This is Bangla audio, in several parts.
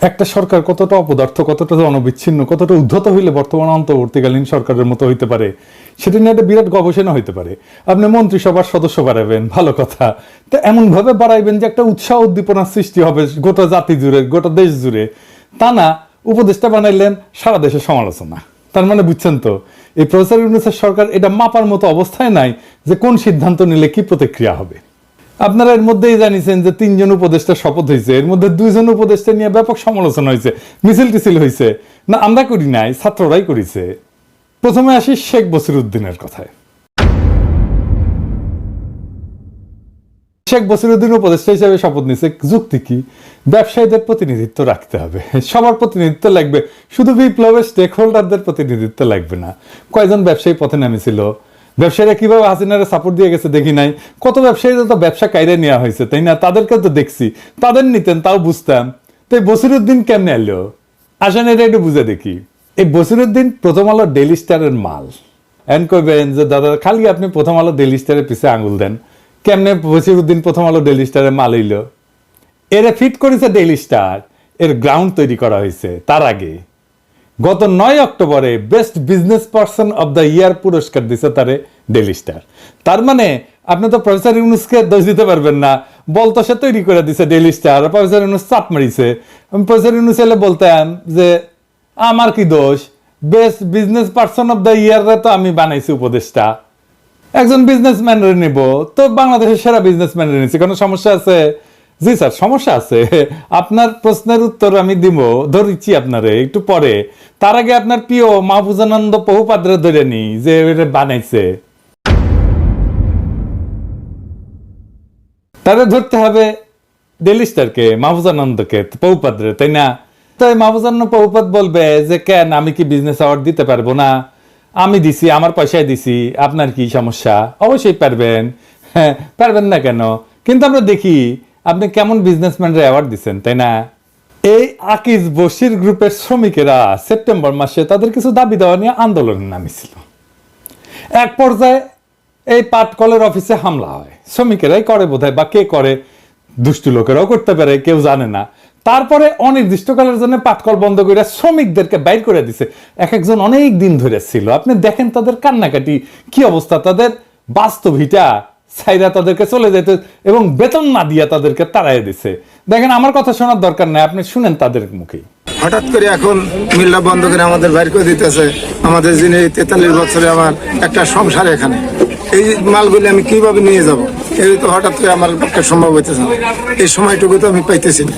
একটা সরকার কতটা অপদার্থ, কতটা অনবিচ্ছিন্ন, কতটা উদ্ধত হইলে বর্তমান অন্তর্বর্তীকালীন সরকারের মতো হইতে পারে, সেটা নিয়ে একটা বিরাট গবেষণা হইতে পারে। আপনি মন্ত্রিসভার সদস্য বাড়াবেন, ভালো কথা, তো এমনভাবে বাড়াইবেন যে একটা উৎসাহ উদ্দীপনার সৃষ্টি হবে গোটা জাতি জুড়ে, গোটা দেশ জুড়ে। তা না, উপদেষ্টা বানাইলেন, সারা দেশে সমালোচনা। তার মানে বুঝছেন তো, এই প্রফেসর ইউনূসের সরকার এটা মাপার মতো অবস্থায় নাই যে কোন সিদ্ধান্ত নিলে কি প্রতিক্রিয়া হবে। আপনারা এর মধ্যেই জানিয়েছেন যে 3 জন উপদেষ্টা শপথ হয়েছে, এর মধ্যে 2 জন উপদেষ্টা নিয়ে ব্যাপক সমালোচনা হয়েছে, মিছিল টিছিল হয়েছে। না, আমরা করি নাই, ছাত্ররাই করেছে। প্রথমে আসি শেখ বসিরউদ্দিনের কথায়। শেখ বসিরউদ্দিন উপদেষ্টা হিসেবে শপথ নিচ্ছে, যুক্তি কি? ব্যবসায়ীদের প্রতিনিধিত্ব রাখতে হবে, সবার প্রতিনিধিত্ব লাগবে, শুধু বিপ্লবের স্টেক হোল্ডারদের প্রতিনিধিত্ব লাগবে না। কয়জন ব্যবসায়ী পথে নামেছিল, ব্যবসায়ীরা কিভাবে হাসিনারে সাপোর্ট দিয়ে গেছে দেখি নাই? কত ব্যবসায়ীরা তো ব্যবসা কায়রে নেওয়া হয়েছে, তাই না? তাদেরকে তো দেখছি, তাদের নিতেন, তাও বুঝতাম। তো এই বসিরউদ্দিন কেমনে এলো? আসেন এটা একটু বুঝে দেখি। এই বসিরউদ্দিন প্রথম আলো ডেইলি স্টারের মাল। এন কইবেন যে দাদা খালি আপনি প্রথম আলো ডেইলি স্টারের পিছে আঙুল দেন, কেমনে বসিরউদ্দিন প্রথম আলো ডেইলি স্টারের মাল হইল? এরে ফিট করেছে ডেইলি স্টার, এর গ্রাউন্ড তৈরি করা হয়েছে তার আগে। গত 9 অক্টোবরে best business person of the year পুরস্কার দিছে তারে ডেইলি স্টার। তার মানে আপনি তো প্রফেসর ইউনূসকে দোষ দিতে পারবেন না, বলতো সে তৈরি করে দিছে ডেইলি স্টার, প্রফেসর ইউনূস চাপ মারিছে। আমি প্রফেসর ইউনূস এলে বলতাম যে আমার কি দোষ, best business person of the year তো আমি বানাইছি উপদেষ্টা। একজন বিজনেসম্যানের নিব তো বাংলাদেশের সেরা বিজনেসম্যানের নিচ্ছি, কোনো সমস্যা আছে? জি স্যার, সমস্যা আছে। আপনার প্রশ্নের উত্তর আমি দিব, ধরিচ্ছি আপনারে একটু পরে। তার আগে আপনার প্রিয় মাহফুজানন্দ বহুপাদ্রে ধরে নি যে বানাইছে, তাদের ধরতে হবে ডেইলি স্টারকে, মাহফুজানন্দকে, বহুপাদ্রে, তাই না? তাই মাহফুজানন্দ বহুপাদ বলবে যে কেন আমি কি বিজনেস অ্যাওয়ার্ড দিতে পারবো না? আমি দিছি, আমার পয়সায় দিছি, আপনার কি সমস্যা? অবশ্যই পারবেন। হ্যাঁ, পারবেন না কেন? কিন্তু আমরা দেখি আপনি কেমন বিজনেসম্যানরা অ্যাওয়ার্ড দিচ্ছেন, তাই না? এই আকিজ বশির গ্রুপের শ্রমিকেরা সেপ্টেম্বর মাসে তাদের কিছু দাবি দেওয়া নিয়ে আন্দোলনে নামিছিল। এক পর্যায়ে এই পাটকলের অফিসে হামলা হয়, শ্রমিকেরাই করে বোধহয়, বা কে করে, দুষ্টু লোকেরাও করতে পারে, কেউ জানে না। তারপরে অনির্দিষ্টকালের জন্য পাটকল বন্ধ করে শ্রমিকদেরকে বাইর করে দিছে। এক একজন অনেক দিন ধরে ছিল। আপনি দেখেন তাদের কান্নাকাটি, কি অবস্থা, তাদের বাস্তব হিটা ছাইরা তাদেরকে চলে যেতে এবং বেতন না দিয়া তাদেরকে তাড়াই দিছে। দেখেন, আমার কথা শোনার দরকার নাই, আপনি শুনেন তাদের মুখে। হঠাৎ করে এখন মিল্লা বন্ধ করে আমাদের বাইর করে দিতেছে। আমাদের যিনি 43 বছরে আমার একটা সংসার, এখানে এই মালগুলি আমি কিভাবে নিয়ে যাব? এই তো হঠাৎ করে আমার পক্ষে সম্ভব হইতেছে না, এই সময়টুকু তো আমি পাইতেছি না।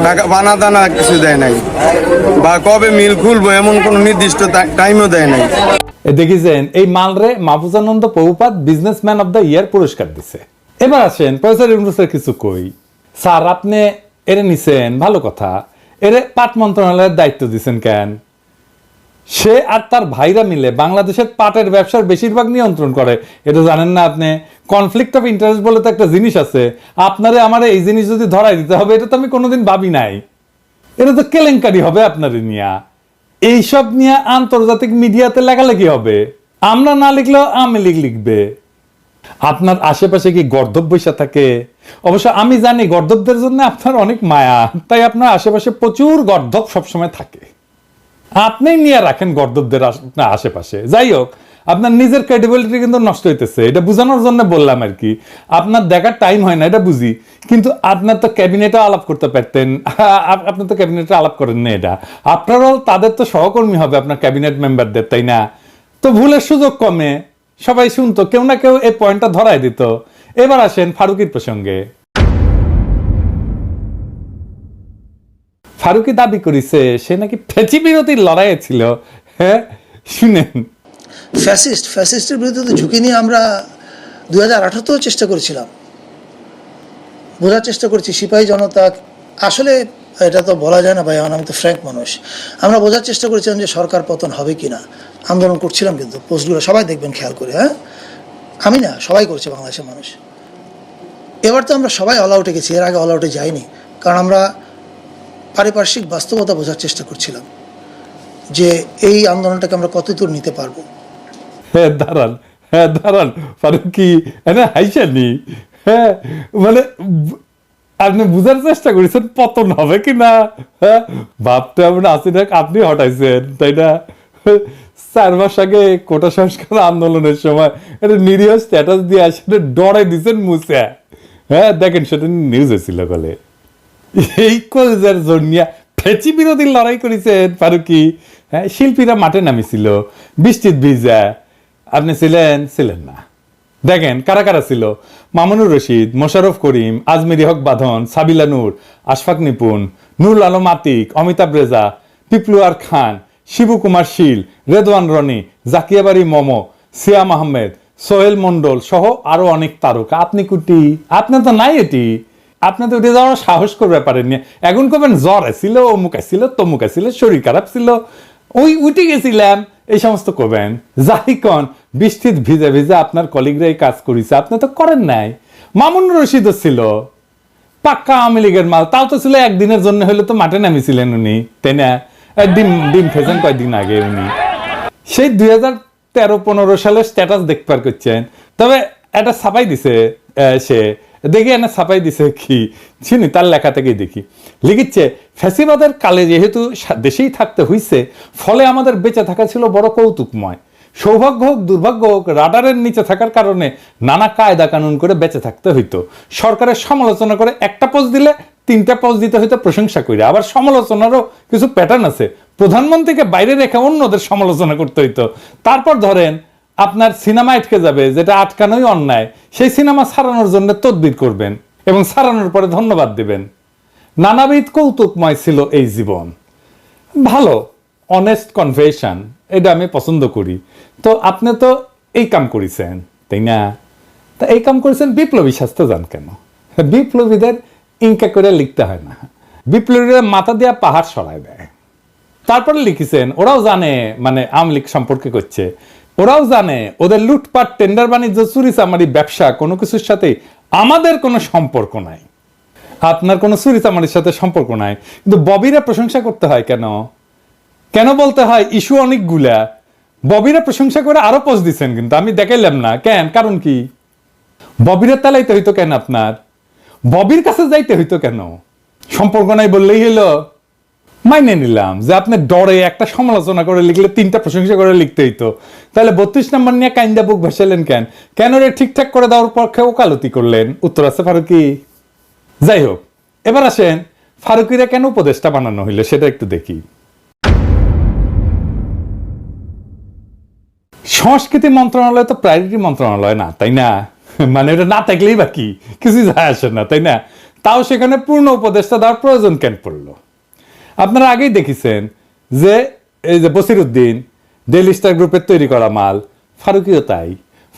টাকা বানা দানা কিছু দেয় নাই, বা কবে মিল খুলবো এমন কোন নির্দিষ্ট টাইমও দেয় নাই। দেখেছেন, এই মালরে Mahfuzananda বহুপাদ businessman of the year পুরস্কার দিছে। এবার আসেন প্রফেসর ইউনূসের কিছু কই। স্যার, আপনি এরে নিছেন, ভালো কথা, এরে পাট মন্ত্রণালয়ের দায়িত্ব দিচ্ছেন কেন? সে আর তার ভাইরা মিলে বাংলাদেশের পাটের ব্যবসার বেশিরভাগ নিয়ন্ত্রণ করে, এটা জানেন না আপনি? কনফ্লিক্ট অফ ইন্টারেস্ট বলে তো একটা জিনিস আছে। আপনারে আমারে এই জিনিস যদি ধরাই দিতে হবে, এটা তো আমি কোনোদিন ভাবি নাই। এটা তো কেলেঙ্কারি হবে আপনার নিয়া। এইসব নিয়ে আন্তর্জাতিক মিডিয়াতে লেখালেখি হবে, আমরা না লিখলেও আওয়ামী লীগ লিখবে। আপনার আশেপাশে কি গর্দভ বৈশা থাকে? অবশ্য আমি জানি গর্দভদের জন্য আপনার অনেক মায়া, তাই আপনার আশেপাশে প্রচুর গর্দভ সবসময় থাকে। আপনি নিয়ে রাখেন গর্দভদের আশেপাশে। যাই হোক, আপনার নিজের ক্রেডিবিলিটি কিন্তু নষ্ট হইতেছে, এটা বোঝানোর জন্য বললাম আর কি। আপনার দেখার টাইম হয় না, এটা বুঝি, কিন্তু আপনার তো ক্যাবিনেটে আলাপ করতে পারতেন। আপনি তো ক্যাবিনেটে আলাপ করেন না, এটা আপনারও তাদের তো সহকর্মী হবে আপনার ক্যাবিনেট মেম্বারদের, তাই না? তো ভুলের সুযোগ কমে, সবাই শুনতো, কেউ না কেউ এই পয়েন্টটা ধরাই দিত। এবার আসেন ফারুকীর প্রসঙ্গে। ফারুকী দাবি করেছে সে নাকি ফ্যাসি বিরোধীর লড়াইয়ে ছিল। হ্যাঁ, শুনেন। ফ্যাসিস্টের বিরুদ্ধে তো ঝুঁকি নিয়ে আমরা 2018-তেও চেষ্টা করেছিলাম, বোঝার চেষ্টা করছি সিপাহী জনতা। আসলে এটা তো বলা যায় না ভাই, আমি তো ফ্র্যাঙ্ক মানুষ। আমরা বোঝার চেষ্টা করেছিলাম যে সরকার পতন হবে কিনা, আন্দোলন করছিলাম, কিন্তু পোস্টগুলো সবাই দেখবেন খেয়াল করে। হ্যাঁ, আমি না, সবাই করছে বাংলাদেশের মানুষ। এবার তো আমরা সবাই অল আউটে গেছি, এর আগে অল আউটে যাইনি, কারণ আমরা পারিপার্শ্বিক বাস্তবতা বোঝার চেষ্টা করছিলাম যে এই আন্দোলনটাকে আমরা কতদূর নিতে পারবো। হ্যাঁ দাঁড়ান ফারুকি, হাইসানি, হ্যাঁ মানে আপনি বুঝার চেষ্টা করেছেন পতন হবে কিনা, হ্যাঁ ভাবতে হবে না, আপনি হটাইছেন তাই না? 4 মাস আগে কোটা সংস্কার আন্দোলনের সময় একটা নিরীহ স্ট্যাটাস দিয়ে আসলে ডরে দিচ্ছেন মুছে, হ্যাঁ দেখেন সেটা নিউজ হয়েছিল বলে। এই কলেজের জন্যিয়া ফেচি বিরোধী লড়াই করেছেন ফারুকি, হ্যাঁ শিল্পীরা মাঠে নামিছিল বৃষ্টির ভিজা, আপনি ছিলেন না। দেখেন কারা কারা ছিল: মামুনুর রশিদ, মোশাররফ করিম, আজমিরি হক বাঁধন, সাবিলা নূর, আশফাক নিপুণ, নুরুল আলম আতিক, অমিতাভ রেজা, পিপলুয়ার খান, শিবু কুমার শীল, রেদওয়ান রনি, জাকিয়া বারি মমো, সিয়াম আহমেদ, সোহেল মন্ডল সহ আরো অনেক তারকা। আপনি কুটি, আপনার তো নাই এটি, আপনি তো উঠে যাওয়ার সাহস করবে পারেননি। এখন কবেন জ্বর ছিল, অমুক ছিল, তমুক ছিল, শরীর খারাপ ছিল, ওই উঠে গেছিলাম, এই সমস্ত করবেন। যাই কন বৃষ্টির ভিজে ভিজে আপনার কলিগরা এই কাজ করেছে, আপনি তো করেন নাই। মামুনুর রশিদও ছিল পাক্কা আওয়ামী লীগের মাল, তাও তো ছিল একদিনের জন্য হলে তো মাঠে নামিছিলেন উনি, তাই না? ডিম খেয়েছেন কয়েকদিন আগে উনি, সেই 2013-15 সালের স্ট্যাটাস দেখবার করছেন। তবে এটা ছাপাই দিছে সে, দেখি এনে ছাপাই দিছে কি চিনি, তার লেখা থেকেই দেখি লিখিচ্ছে, ফ্যাসিবাদের কালে যেহেতু দেশেই থাকতে হইছে, ফলে আমাদের বেঁচে থাকা ছিল বড় কৌতুকময়। সৌভাগ্য হোক দুর্ভাগ্য হোক, রাডারের নিচে থাকার কারণে নানা কায়দা কানুন করে বেঁচে থাকতে হইতো। সরকারের সমালোচনা করে একটা পোস্ট দিলে 3টা পোস্ট দিতে হইতো প্রশংসা করে। আবার সমালোচনারও কিছু প্যাটার্ন আছে, প্রধানমন্ত্রীকে বাইরে রেখে অন্যদের সমালোচনা করতে হইতো। তারপর ধরেন আপনার সিনেমা আটকে যাবে, যেটা আটকানোই অন্যায়, সেই সিনেমা ছাড়ানোর জন্য তদবির করবেন এবং ছাড়ানোর পরে ধন্যবাদ দেবেন। নানাবিধ কৌতুকময় ছিল এই জীবন। ভালো, অনেস্ট কনফেশন, এটা আমি পছন্দ করি। তো আপনি তো এই কাম করেছেন তাই না? তা এই কাম করেছেন, বিপ্লবী শাস্তে যান কেন? বিপ্লবীদের ইনকা করে লিখতে হয় না, বিপ্লবীরা মাথা দিয়া পাহাড় সরায় দেয়। তারপরে লিখেছেন ওরাও জানে, মানে আওয়ামী লীগ সম্পর্কে করছে, ওরাও জানে ওদের লুটপাট, টেন্ডার বাণিজ্য, চুরি চামারি, ব্যবসা কোনো কিছুর সাথে আমাদের কোনো সম্পর্ক নাই, আপনার কোনো চুরি চামারির সাথে সম্পর্ক নাই। কিন্তু ববিরা প্রশংসা করতে হয় কেন? কেন বলতে হয়? ইস্যু অনেকগুলা, ববিরা প্রশংসা করে আরো পোস্ট দিচ্ছেন, কিন্তু আমি দেখাইলাম না কেন, কারণ কি? ববিরা তালাইতে হইতো কেন? আপনার ববির কাছে যাইতে হইতো কেন? সম্পর্ক নাই বললেই হলো। মাইনে নিলাম যে আপনি ডরে একটা সমালোচনা করে লিখলে 3টা প্রশংসা করে লিখতে হইতো, তাহলে 32 নম্বর নিয়ে কাইন্দা বুক ভেসালেন কেন? কেন রে ঠিকঠাক করে দেওয়ার পক্ষে ওকালতি করলেন? উত্তর আছে ফারুকি। যাই হোক, এবার আসেন ফারুকিরা কেন উপদেষ্টা বানানো হইলো সেটা একটু দেখি। সংস্কৃতি মন্ত্রণালয় তো প্রায়োরিটি মন্ত্রণালয় না, তাই না? মানে এটা না থাকলেই বাকি কিছু যায় আসে না, তাই না? তাও সেখানে পূর্ণ উপদেষ্টা দেওয়ার প্রয়োজন কেন পড়লো? আপনারা আগেই দেখেছেন যে এই যে বসিরউদ্দিন ডেইলি স্টার গ্রুপের তৈরি করা মাল, ফারুকিও তাই।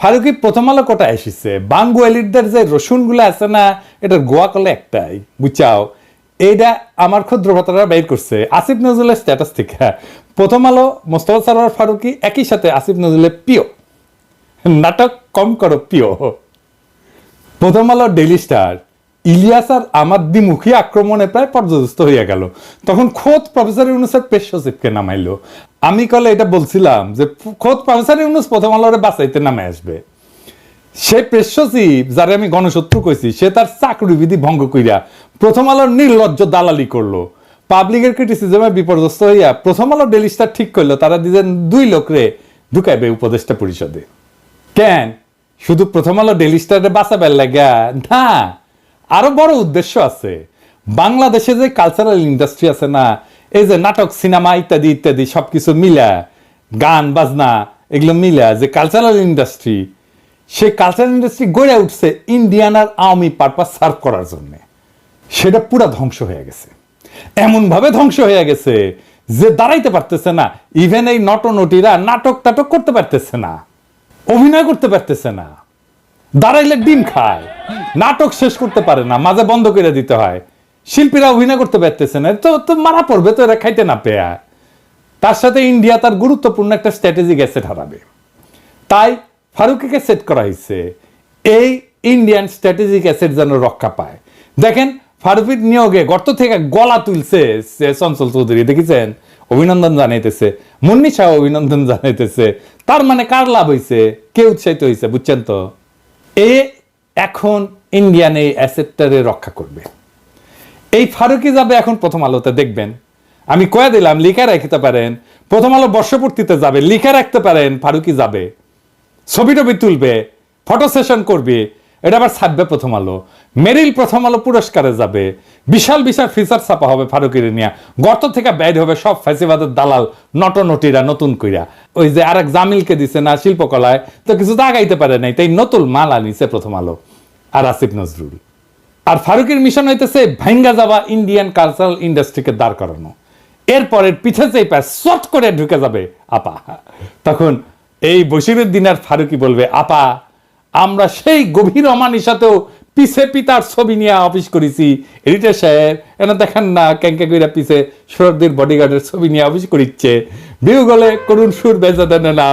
ফারুকি প্রথম আলো কোটায় এসেছে, বাঙ্গুয়ালিদের যে রসুনগুলো আছে না, এটার গোয়া কলে একটাই, বুঝাও। এইটা আমার ক্ষুদ্র ভাতারা বের করছে আসিফ নজরুলের স্ট্যাটাস থেকে। প্রথম আলো, মোস্তফা সরোয়ার ফারুকি একই সাথে আসিফ নজরুলের প্রিয়, নাটক কম করো প্রিয়। প্রথম আলো, ডেইলি স্টার, ইলিয়াস আর আমার দ্বিমুখী আক্রমণে প্রায় পর্যদস্ত হইয়া গেল। তখন খোদ প্রফেসর ইউনুসের পেশ সচিবকে নামাইলো। আমি কলে এটা বলছিলাম যে খোদ প্রফেসর ইউনুস প্রথম আলোরে বাঁচাইতে নামে আসবে। সে প্রেস সচিব যারে আমি গণশত্রু কইছি, সে তার চাকরি বিধি ভঙ্গ কইরা প্রথম আলোর নির্লজ্জ দালালি করলো। পাবলিকের ক্রিটিসিজমে বিপর্যস্ত হইয়া প্রথম আলো ডেইলি স্টার ঠিক করলো তারা দিলেন 2 লোকরে ঢুকাইবে উপদেষ্টা পরিষদে। কেন? শুধু প্রথম আলো ডেইলি স্টারে বাঁচাবার লাগা না, আরো বড় উদ্দেশ্য আছে। বাংলাদেশে যে কালচারাল ইন্ডাস্ট্রি আছে না, এই যে নাটক, সিনেমা ইত্যাদি ইত্যাদি সবকিছু মিলা, গান বাজনা এগুলো মিলা যে কালচারাল ইন্ডাস্ট্রি, সেই কালচারাল ইন্ডাস্ট্রি গড়ে উঠছে ইন্ডিয়ান আর আওয়ামী পারপাস সার্ভ করার জন্য। সেটা পুরা ধ্বংস হয়ে গেছে, এমন ভাবে ধ্বংস হয়ে গেছে যে দাঁড়াইতে পারতেছে না। ইভেন এই নটনটিরা নাটক টাটক করতে পারতেছে না, অভিনয় করতে পারতেছে না, দাঁড়াইলে ডিম খায়, নাটক শেষ করতে পারে না, মাঝে বন্ধ করে দিতে হয়। শিল্পীরা অভিনয় করতে পারতেছে না, তো মারা পড়বে তো এরা খাইতে না পেয়া। তার সাথে ইন্ডিয়া তার গুরুত্বপূর্ণ একটা স্ট্র্যাটেজিক অ্যাসেট হারাবে। তাই ফারুকিকে সেট করা হয়েছে এই ইন্ডিয়ান স্ট্র্যাটেজিক অ্যাসেট যেন রক্ষা পায়। দেখেন ফারুকির নিয়োগে গর্ত থেকে গলা তুলছে চঞ্চল চৌধুরী, দেখেছেন? অভিনন্দন জানাইতেছে, মুন্নি শাহ অভিনন্দন জানাইতেছে। তার মানে কার লাভ হয়েছে? কে উৎসাহিত হয়েছে, বুঝছেন তো? এখন ইন্ডিয়ান এই অ্যাসেটটারে রক্ষা করবে। এই ফারুকি যাবে এখন প্রথম আলোতে, দেখবেন। আমি কয়ে দিলাম, লিখে রাখতে পারেন, প্রথম আলো বর্ষপূর্তিতে যাবে, লিখে রাখতে পারেন ফারুকি যাবে, ছবি টবি তুলবে, ফটো সেশন করবে, এটা আবার ছাপবে প্রথম আলো। মেরিল প্রথম আলো পুরস্কারে যাবে, বিশাল বিশাল ফিচার ছাপা হবে ফারুকির নিয়ে, গর্ত থেকে বের হবে সব ফ্যাসিবাদের দালাল নটনটিরা নতুন কইরা। ওই যে আরেক জামিলকে দিছে না শিল্পকলায়, তো কিছু তো আগাইতে পারে নাই, তাই নতুন মাল আনিছে প্রথম আলো আর আসিফ নজরুল। আর ফারুকের মিশন হইতেছে ভাঙ্গা যাওয়া ইন্ডিয়ান কালচারাল ইন্ডাস্ট্রিকে দাঁড় করানো। এরপরের পিছে চেপে শর্ট করে ঢুকে যাবে আপা। তখন এই বশিরুদ্দিন আর ফারুকি বলবে, আপা আমরা সেই গভীর অমানিসাতেও পিছে পিতার ছবি নিয়ে অফিস করেছি, এডিটর সাহেব এনে দেখেন না ক্যাঙ্কা কইরা পিছে সরদির বডিগার্ডের ছবি নিয়ে অফিস করিচ্ছে, বিউগলে করুণ সুর বেজা দেন না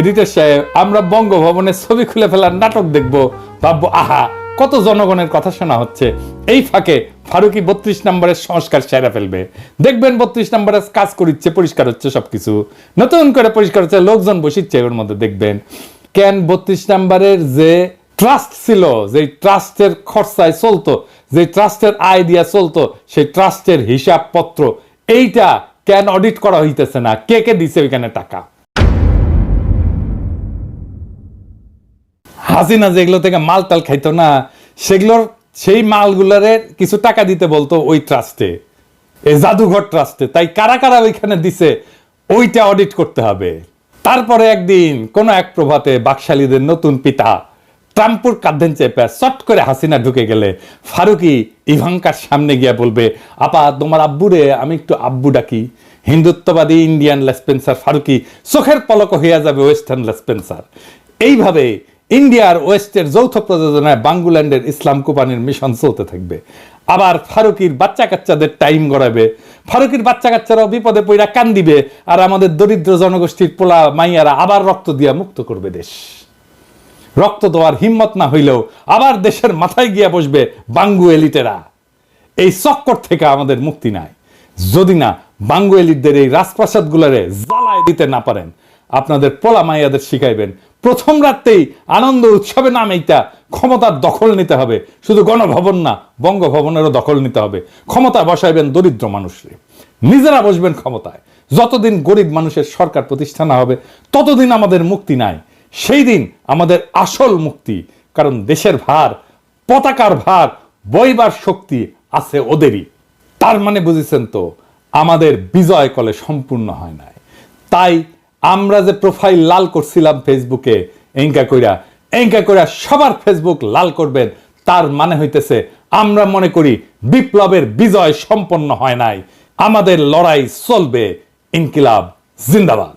এডিটর সাহেব, আমরা বঙ্গভবনের ছবি খুলে ফেলার নাটক দেখবো, ভাববো আহা কত জনগণের কথা শোনা হচ্ছে। এই ফাঁকে ফারুকি 32 নম্বরের সংস্কার সেরা ফেলবে, দেখবেন 32 নম্বরের কাজ করিচ্ছে, পরিষ্কার হচ্ছে, সবকিছু নতুন করে পরিষ্কার হচ্ছে, লোকজন বসিচ্ছে ওর মধ্যে, দেখবেন। কেন 32 নম্বরের যে ট্রাস্ট ছিল, যে ট্রাস্টের খরচায় চলতো, যে ট্রাস্টের আয় দিয়া চলতো, সেই ট্রাস্টের হিসাবপত্র এইটা কেন অডিট করা হইতেছে না? কে কে দিছে ওইখানে টাকা? হাসিনা যেগুলো থেকে মাল টাল খাইতো না, সেগুলোর সেই মালগুলারে কিছু টাকা দিতে বলতো ওই ট্রাস্টে, এই জাদুঘর ট্রাস্টে। তাই কারা কারা ওইখানে দিছে ওইটা অডিট করতে হবে। তারপরে একদিন কোন এক প্রভাতে বাকশালীদের নতুন পিতা ট্রাম্পুর কাঁধেন চেপে চট করে হাসিনা ঢুকে গেলে ফারুকি ইভাঙ্কার সামনে গিয়া বলবে, আপা তোমার আব্বুরে আমি একটু আব্বু ডাকি। হিন্দুত্ববাদী ইন্ডিয়ান লেসপেন্সার ফারুকি চোখের পলক হইয়া যাবে ওয়েস্টার্ন লেসপেন্সার। এইভাবে ইন্ডিয়ার ওয়েস্টের যৌথ প্রযোজনায় বাঙ্গুল্যান্ডের ইসলাম কোম্পানির মিশন চলতে থাকবে। আবার ফারুকির বাচ্চা কাচ্চাদের টাইম গড়াবে, ফারুকির বাচ্চা কাচ্চারাও বিপদে পইরা কান দিবে, আর আমাদের দরিদ্র জনগোষ্ঠীর পোলা মাইয়ারা আবার রক্ত দিয়া মুক্ত করবে দেশ। রক্ত দেওয়ার হিম্মত না হইলেও আবার দেশের মাথায় গিয়া বসবে বাঙ্গু এলিটেরা। এই চক্কর থেকে আমাদের মুক্তি নাই যদি না বাঙ্গু এলিটদের এই রাজপ্রাসাদ গুলারে জ্বালায় দিতে না পারেন। আপনাদের পোলা মাইয়াদের শিখাইবেন প্রথম রাতেই আনন্দ উৎসবে নামেইটা ক্ষমতার দখল নিতে হবে। শুধু গণভবন না, বঙ্গভবনেরও দখল নিতে হবে। ক্ষমতা বসাইবেন দরিদ্র মানুষরে, নিজেরা বসবেন ক্ষমতায়। যতদিন গরিব মানুষের সরকার প্রতিষ্ঠা না হবে ততদিন আমাদের মুক্তি নাই। সেই দিন আমাদের আসল মুক্তি, কারণ দেশের ভার, পতাকার ভার বইবার শক্তি আছে ওদেরই। তার মানে বুঝেছেন তো, আমাদের বিজয় কলে সম্পূর্ণ হয় নাই। তাই আমরা যে প্রোফাইল লাল করছিলাম ফেসবুকে এঙ্কা কইরা সবার ফেসবুক লাল করবেন, তার মানে হইতেছে আমরা মনে করি বিপ্লবের বিজয় সম্পন্ন হয় নাই, আমাদের লড়াই চলবে। ইনকিলাব জিন্দাবাদ।